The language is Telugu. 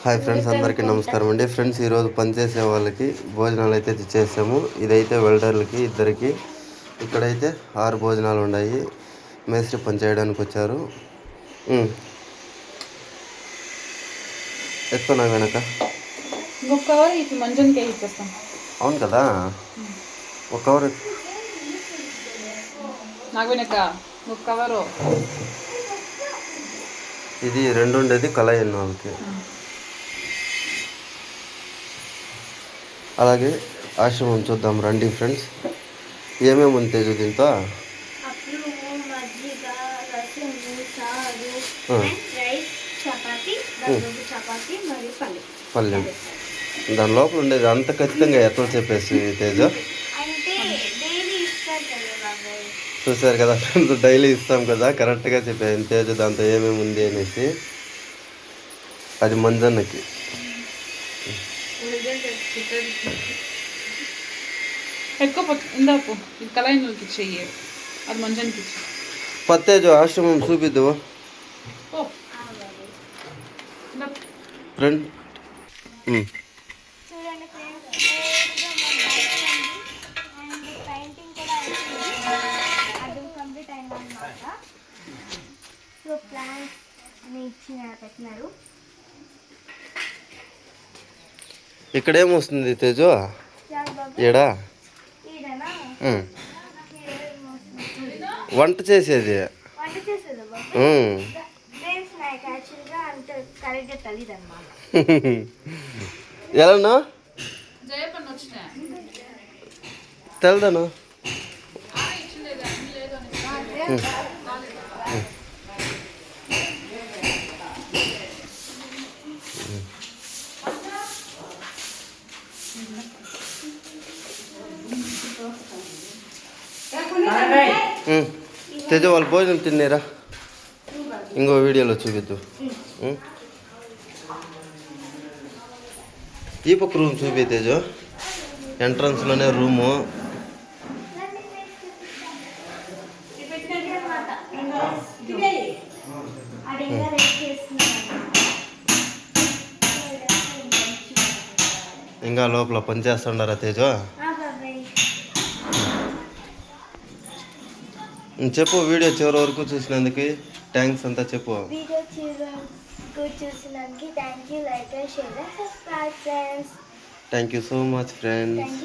హాయ్ ఫ్రెండ్స్, అందరికీ నమస్కారం అండి. ఫ్రెండ్స్, ఈరోజు పనిచేసే వాళ్ళకి భోజనాలు అయితే తెచ్చేసాము. ఇదైతే వెల్డర్లకి ఇద్దరికి. ఇక్కడైతే 6 భోజనాలు ఉన్నాయి. మేస్త్రి పని చేయడానికి వచ్చారు. ఎత్తుకున్నా వెనక అవును కదా, ఒక కవర్ ఇది 2 ఉండేది కళాయి వాళ్ళకి. అలాగే ఆశ్రమం చూద్దాం రండి ఫ్రెండ్స్. ఏమేమి ఉంది తేజు దీంతో? పల్లెం. దాని లోపల ఉండేది అంత ఖచ్చితంగా ఎట్లా చెప్పేసి తేజు? చూసారు కదా ఫ్రెండ్స్, డైలీ ఇస్తాం కదా, కరెక్ట్గా చెప్పాను తేజు దాంతో ఏమేమి ఉంది అనేసి. అది మంజన్నకి. పత్తేజు ఆశ్రమం చూపిద్దు ఫ్రెండ్. ఇక్కడ ఏమొస్తుంది తేజు? ఏడా వంట చేసేది. ఎలాను తెలదను. తేజ వాళ్ళు భోజనం తిన్నారా? ఇంకో వీడియోలో చూపిద్దు. ఈ పక్క రూమ్ చూపి తేజు. ఎంట్రన్స్లోనే రూము. ఇంకా లోపల పని చేస్తుండారా తేజు? చెప్పు, వీడియో చివరి వరకు చూసినందుకు థ్యాంక్స్ అంతా చెప్పు. Thank you so much friends.